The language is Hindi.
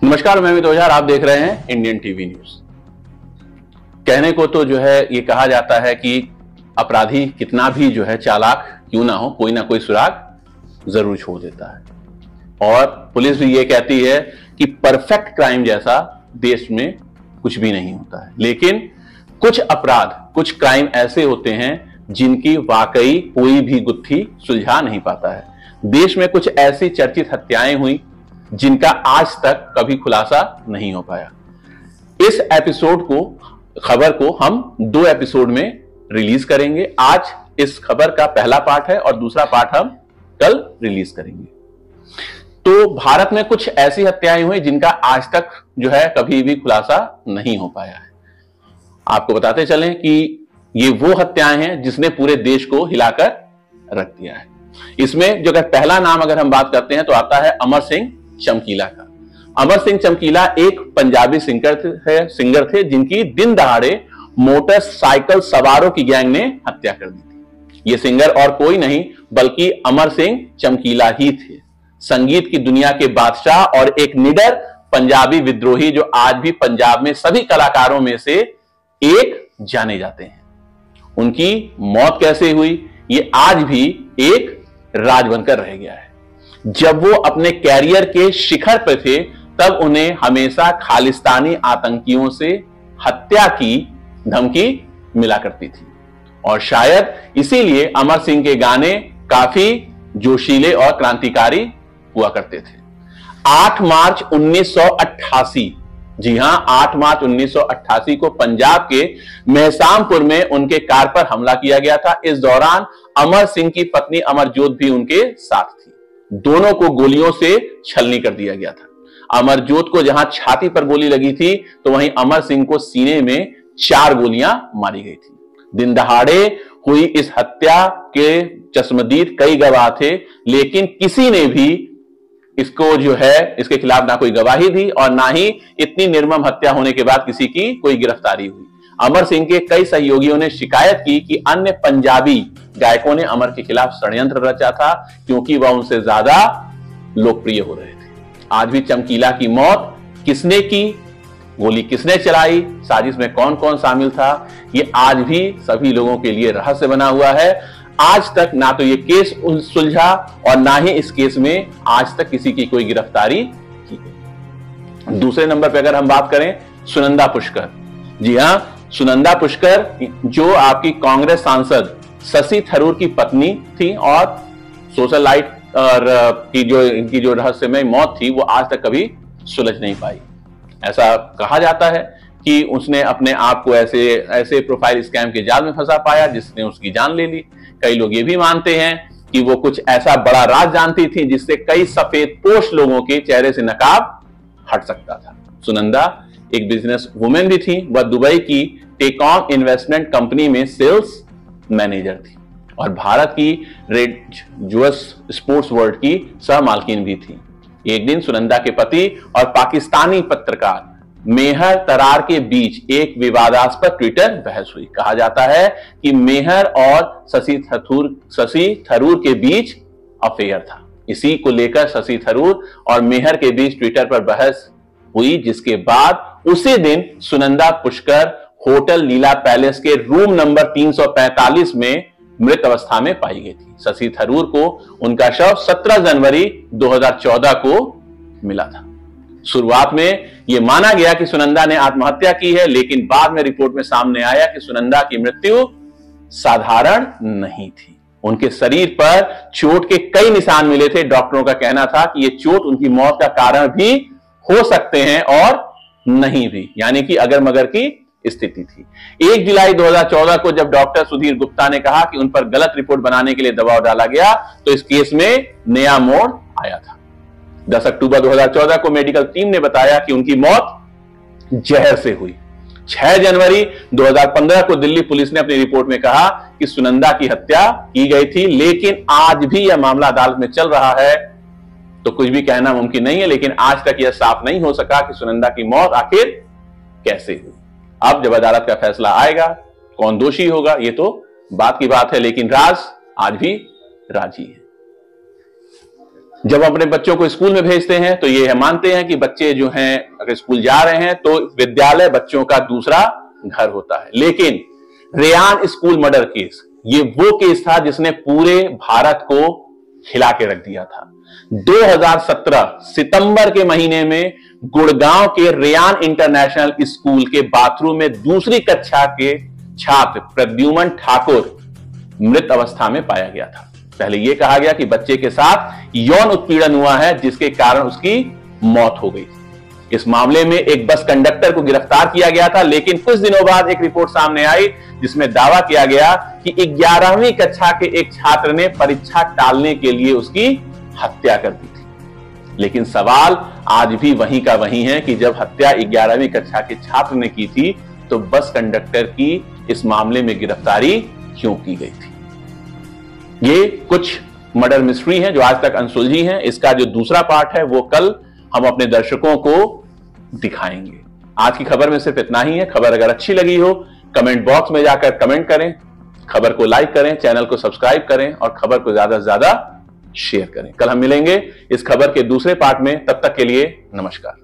नमस्कार, मैं अमित ओझा, आप देख रहे हैं इंडियन टीवी न्यूज। कहने को तो ये कहा जाता है कि अपराधी कितना भी चालाक क्यों ना हो, कोई ना कोई सुराग जरूर छोड़ देता है। और पुलिस भी ये कहती है कि परफेक्ट क्राइम जैसा देश में कुछ भी नहीं होता है, लेकिन कुछ अपराध, कुछ क्राइम ऐसे होते हैं जिनकी वाकई कोई भी गुत्थी सुलझा नहीं पाता है। देश में कुछ ऐसी चर्चित हत्याएं हुई जिनका आज तक कभी खुलासा नहीं हो पाया। इस खबर को हम 2 एपिसोड में रिलीज करेंगे। आज इस खबर का पहला पार्ट है और दूसरा पार्ट हम कल रिलीज करेंगे। तो भारत में कुछ ऐसी हत्याएं हुई जिनका आज तक कभी भी खुलासा नहीं हो पाया है। आपको बताते चलें कि ये वो हत्याएं हैं जिसने पूरे देश को हिलाकर रख दिया है। इसमें जो पहला नाम अगर हम बात करते हैं तो आता है अमर सिंह चमकीला का। अमर सिंह चमकीला एक पंजाबी सिंगर थे जिनकी दिन दहाड़े मोटरसाइकिल सवारों की गैंग ने हत्या कर दी थी। ये सिंगर और कोई नहीं बल्कि अमर सिंह चमकीला ही थे, संगीत की दुनिया के बादशाह और एक निडर पंजाबी विद्रोही जो आज भी पंजाब में सभी कलाकारों में से एक जाने जाते हैं। उनकी मौत कैसे हुई ये आज भी एक राज बनकर रह गया है। जब वो अपने कैरियर के शिखर पर थे तब उन्हें हमेशा खालिस्तानी आतंकियों से हत्या की धमकी मिला करती थी और शायद इसीलिए अमर सिंह के गाने काफी जोशीले और क्रांतिकारी हुआ करते थे। 8 मार्च 1988, जी हां 8 मार्च 1988 को पंजाब के मेहसामपुर में उनके कार पर हमला किया गया था। इस दौरान अमर सिंह की पत्नी अमरजोत भी उनके साथ थी। दोनों को गोलियों से छलनी कर दिया गया था। अमरजोत को जहां छाती पर गोली लगी थी तो वहीं अमर सिंह को सीने में 4 गोलियां मारी गई थी। दिन दहाड़े हुई इस हत्या के चश्मदीद कई गवाह थे, लेकिन किसी ने भी इसको इसके खिलाफ ना कोई गवाही दी और ना ही इतनी निर्मम हत्या होने के बाद किसी की कोई गिरफ्तारी हुई। अमर सिंह के कई सहयोगियों ने शिकायत की कि अन्य पंजाबी गायकों ने अमर के खिलाफ षड्यंत्र रचा था क्योंकि वह उनसे ज्यादा लोकप्रिय हो रहे थे। आज भी चमकीला की मौत किसने की, गोली किसने चलाई, साजिश में कौन कौन शामिल था, ये आज भी सभी लोगों के लिए रहस्य बना हुआ है। आज तक ना तो ये केस सुलझा और ना ही इस केस में आज तक किसी की कोई गिरफ्तारी की गई। दूसरे नंबर पर अगर हम बात करें सुनंदा पुष्कर, जी हां सुनंदा पुष्कर जो आपकी कांग्रेस सांसद शशि थरूर की पत्नी थी और सोशलाइट और इनकी जो रहस्यमय मौत थी वो आज तक कभी सुलझ नहीं पाई। ऐसा कहा जाता है कि उसने अपने आप को ऐसे प्रोफाइल स्कैम के जाल में फंसा पाया जिसने उसकी जान ले ली। कई लोग ये भी मानते हैं कि वो कुछ ऐसा बड़ा राज जानती थी जिससे कई सफेद पोश लोगों के चेहरे से नकाब हट सकता था। सुनंदा एक बिजनेस वुमेन भी थी। वह दुबई की टेकॉम इन्वेस्टमेंट कंपनी में सेल्स मैनेजर थी और भारत की रेड जुअस स्पोर्ट्स वर्ल्ड की सह मालकिन भी थी। एक दिन सुनंदा के पति और पाकिस्तानी पत्रकार मेहर तरार के बीच एक विवादास्पद ट्विटर बहस हुई। कहा जाता है कि मेहर और शशि थरूर के बीच अफेयर था। इसी को लेकर शशि थरूर और मेहर के बीच ट्विटर पर बहस हुई, जिसके बाद उसी दिन सुनंदा पुष्कर होटल लीला पैलेस के रूम नंबर 345 में मृत अवस्था में पाई गई थी। शशि थरूर को उनका शव 17 जनवरी 2014 को मिला था। शुरुआत में यह माना गया कि सुनंदा ने आत्महत्या की है, लेकिन बाद में रिपोर्ट में सामने आया कि सुनंदा की मृत्यु साधारण नहीं थी। उनके शरीर पर चोट के कई निशान मिले थे। डॉक्टरों का कहना था कि यह चोट उनकी मौत का कारण भी हो सकते हैं और नहीं भी, यानी कि अगर मगर की स्थिति थी। 1 जुलाई 2014 को जब डॉक्टर सुधीर गुप्ता ने कहा कि उन पर गलत रिपोर्ट बनाने के लिए दबाव डाला गया तो इस केस में नया मोड़ आया था। 10 अक्टूबर 2014 को मेडिकल टीम ने बताया कि उनकी मौत जहर से हुई। 6 जनवरी 2015 को दिल्ली पुलिस ने अपनी रिपोर्ट में कहा कि सुनंदा की हत्या की गई थी, लेकिन आज भी यह मामला अदालत में चल रहा है तो कुछ भी कहना मुमकिन नहीं है। लेकिन आज तक यह साफ नहीं हो सका कि सुनंदा की मौत आखिर कैसे हुई। अब जब अदालत का फैसला आएगा कौन दोषी होगा ये तो बात की बात है, लेकिन राज आज भी राजी है। जब अपने बच्चों को स्कूल में भेजते हैं तो ये मानते हैं कि बच्चे जो हैं अगर स्कूल जा रहे हैं तो विद्यालय बच्चों का दूसरा घर होता है। लेकिन रेयान स्कूल मर्डर केस, ये वो केस था जिसने पूरे भारत को हिला के रख दिया था। 2017 सितंबर के महीने में गुड़गांव के रेयान इंटरनेशनल स्कूल के बाथरूम में दूसरी कक्षा के छात्र प्रद्युमन ठाकुर मृत अवस्था में पाया गया था। पहले यह कहा गया कि बच्चे के साथ यौन उत्पीड़न हुआ है जिसके कारण उसकी मौत हो गई। इस मामले में एक बस कंडक्टर को गिरफ्तार किया गया था, लेकिन कुछ दिनों बाद एक रिपोर्ट सामने आई जिसमें दावा किया गया कि 11वीं कक्षा के एक छात्र ने परीक्षा टालने के लिए उसकी हत्या कर दी थी। लेकिन सवाल आज भी वहीं का वहीं है कि जब हत्या 11वीं कक्षा के छात्र ने की थी तो बस कंडक्टर की इस मामले में गिरफ्तारी क्यों की गई थी। ये कुछ मर्डर मिस्ट्री है जो आज तक अनसुलझी है। इसका जो दूसरा पार्ट है वो कल हम अपने दर्शकों को दिखाएंगे। आज की खबर में सिर्फ इतना ही है। खबर अगर अच्छी लगी हो कमेंट बॉक्स में जाकर कमेंट करें, खबर को लाइक करें, चैनल को सब्सक्राइब करें और खबर को ज्यादा से ज्यादा शेयर करें। कल हम मिलेंगे इस खबर के दूसरे पार्ट में। तब तक के लिए नमस्कार।